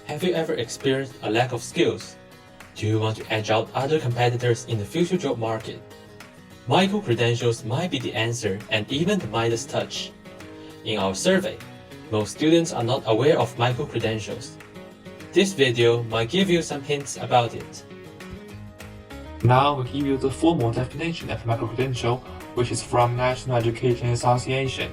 Have you ever experienced a lack of skills? Do you want to edge out other competitors in the future job market? Micro-credentials might be the answer and even the Midas touch. In our survey, most students are not aware of micro-credentials. This video might give you some hints about it. Now we'll give you the formal definition of micro-credential, which is from National Education Association.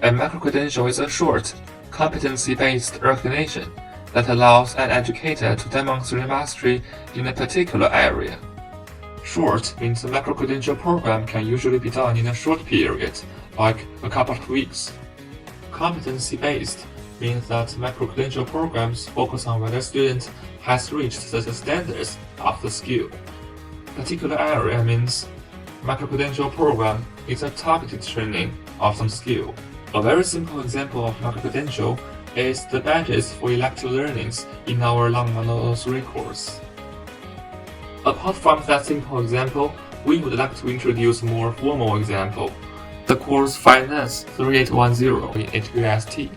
A micro-credential is a short, competency-based recognition that allows an educator to demonstrate mastery in a particular area. Short means the micro-credential program can usually be done in a short period, like a couple of weeks. Competency-based means that micro-credential programs focus on whether a student has reached certain standards of the skill. Particular area means micro-credential program is a targeted training of some skill. A very simple example of micro-credential is the badges for elective learnings in our Long 103 course. Apart from that simple example, we would like to introduce a more formal example, the course Finance 3810 in HKUST.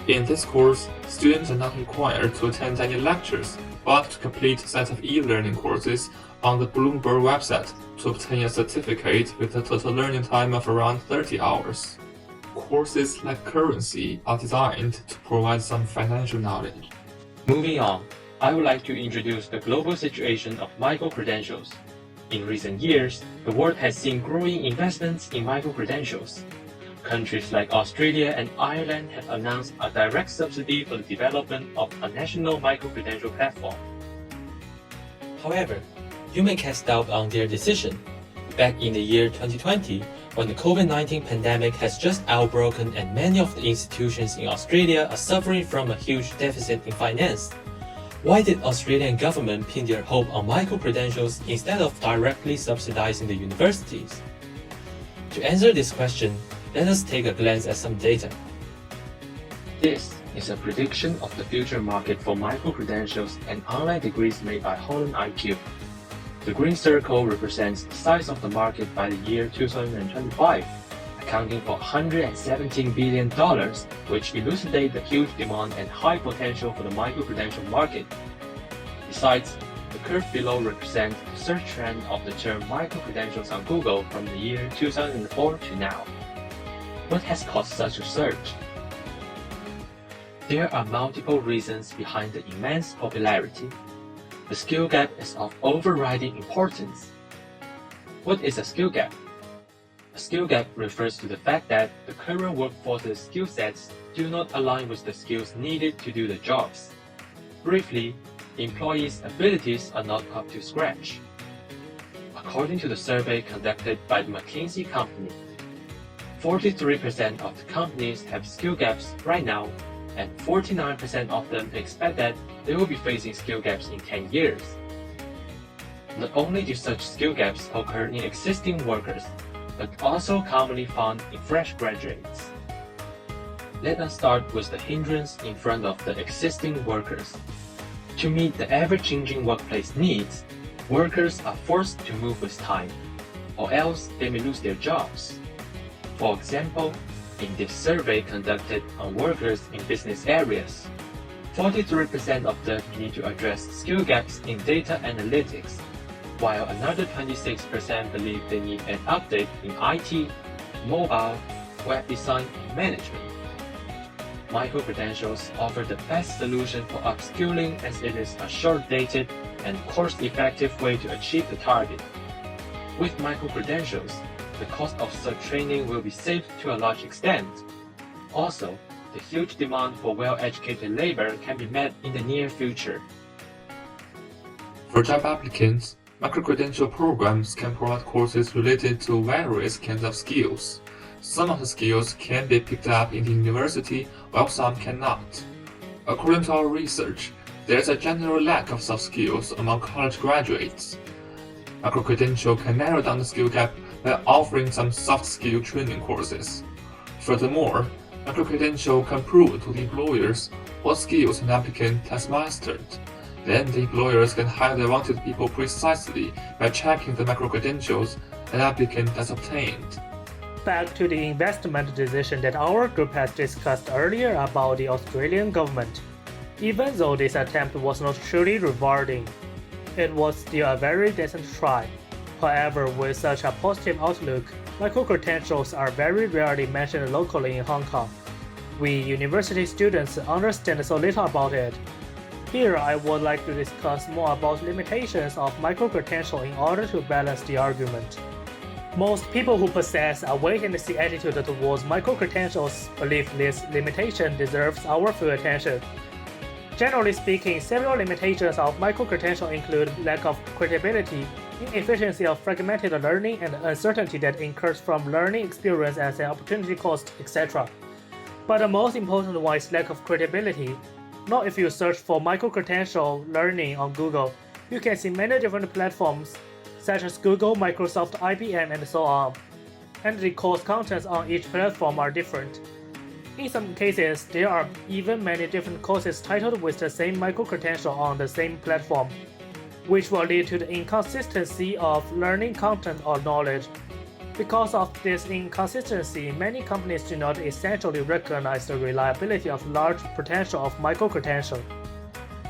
In this course, students are not required to attend any lectures, but to complete a set of e-learning courses on the Bloomberg website to obtain a certificate with a total learning time of around 30 hours. Courses like currency are designed to provide some financial knowledge. Moving on, I would like to introduce the global situation of micro-credentials. In recent years, the world has seen growing investments in micro-credentials. Countries like Australia and Ireland have announced a direct subsidy for the development of a national micro-credential platform. However, you may cast doubt on their decision. Back in the year 2020, when the COVID-19 pandemic has just outbroken and many of the institutions in Australia are suffering from a huge deficit in finance, why did Australian government pin their hope on micro-credentials instead of directly subsidizing the universities? To answer this question, let us take a glance at some data. This is a prediction of the future market for micro-credentials and online degrees made by Holland IQ. The green circle represents the size of the market by the year 2025, accounting for $117 billion, which elucidates the huge demand and high potential for the micro-credential market. Besides, the curve below represents the search trend of the term micro-credentials on Google from the year 2004 to now. What has caused such a surge? There are multiple reasons behind the immense popularity. The skill gap is of overriding importance. What is a skill gap? A skill gap refers to the fact that the current workforce's skill sets do not align with the skills needed to do the jobs. Briefly, employees' abilities are not up to scratch. According to the survey conducted by the McKinsey company, 43% of the companies have skill gaps right now, and 49% of them expect that they will be facing skill gaps in 10 years. Not only do such skill gaps occur in existing workers, but also commonly found in fresh graduates. Let us start with the hindrance in front of the existing workers. To meet the ever-changing workplace needs, workers are forced to move with time, or else they may lose their jobs. For example, in this survey conducted on workers in business areas, 43% of them need to address skill gaps in data analytics, while another 26% believe they need an update in IT, mobile, web design, and management. Micro-credentials offer the best solution for upskilling as it is a short-dated and cost-effective way to achieve the target. With micro-credentials, the cost of such training will be saved to a large extent. Also, the huge demand for well-educated labor can be met in the near future. For job applicants, micro-credential programs can provide courses related to various kinds of skills. Some of the skills can be picked up in the university, while some cannot. According to our research, there is a general lack of soft skills among college graduates. Micro-credential can narrow down the skill gap by offering some soft skill training courses. Furthermore, micro-credential can prove to the employers what skills an applicant has mastered. Then the employers can hire the wanted people precisely by checking the micro-credentials an applicant has obtained. Back to the investment decision that our group has discussed earlier about the Australian government. Even though this attempt was not truly rewarding, it was still a very decent try. However, with such a positive outlook, micro-credentials are very rarely mentioned locally in Hong Kong. We university students understand so little about it. Here, I would like to discuss more about limitations of micro-credential in order to balance the argument. Most people who possess a wait-and-see attitude towards micro-credentials believe this limitation deserves our full attention. Generally speaking, several limitations of micro-credential include lack of credibility, inefficiency of fragmented learning, and uncertainty that incurs from learning experience as an opportunity cost, etc. But the most important one is lack of credibility. Now, if you search for micro-credential learning on Google, you can see many different platforms, such as Google, Microsoft, IBM, and so on. And the course contents on each platform are different. In some cases, there are even many different courses titled with the same micro-credential on the same platform, which will lead to the inconsistency of learning content or knowledge. Because of this inconsistency, many companies do not essentially recognize the reliability of large potential of micro-credential.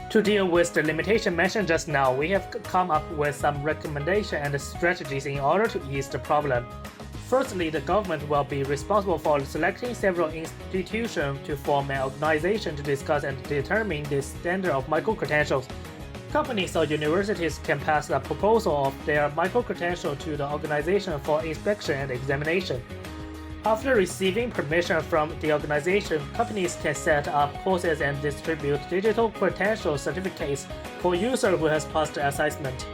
To deal with the limitation mentioned just now, we have come up with some recommendations and strategies in order to ease the problem. Firstly, the government will be responsible for selecting several institutions to form an organization to discuss and determine the standard of micro-credentials. Companies or universities can pass a proposal of their micro-credential to the organization for inspection and examination. After receiving permission from the organization, companies can set up courses and distribute digital credential certificates for users who has passed the assessment.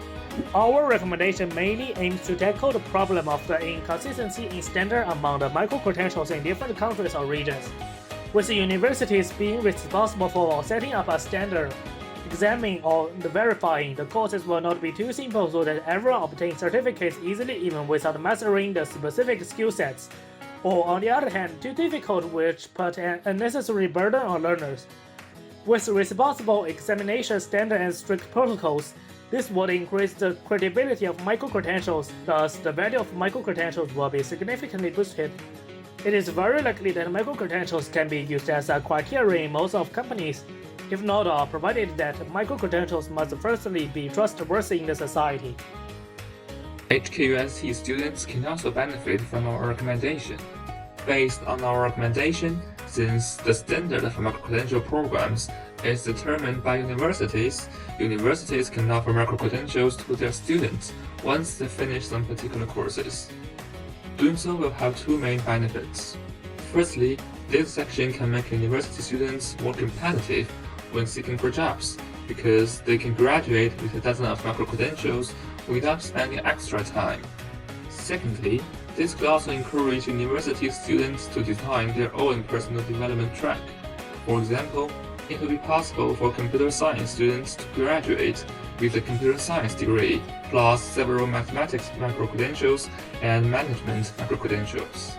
Our recommendation mainly aims to tackle the problem of the inconsistency in standard among the micro-credentials in different countries or regions, with the universities being responsible for setting up a standard. Examining or verifying the courses will not be too simple so that everyone obtains certificates easily even without mastering the specific skill sets, or on the other hand, too difficult which put an unnecessary burden on learners. With responsible examination standards and strict protocols, this would increase the credibility of micro-credentials, thus the value of micro-credentials will be significantly boosted. It is very likely that micro-credentials can be used as a criteria in most of companies, if not all, provided that micro-credentials must firstly be trustworthy in the society. HKUST students can also benefit from our recommendation. Based on our recommendation, since the standard of micro-credential programs is determined by universities, universities can offer micro-credentials to their students once they finish some particular courses. Doing so will have two main benefits. Firstly, this section can make university students more competitive when seeking for jobs, because they can graduate with a dozen of micro-credentials without spending extra time. Secondly, this could also encourage university students to design their own personal development track. For example, it would be possible for computer science students to graduate with a computer science degree, plus several mathematics micro-credentials and management micro-credentials.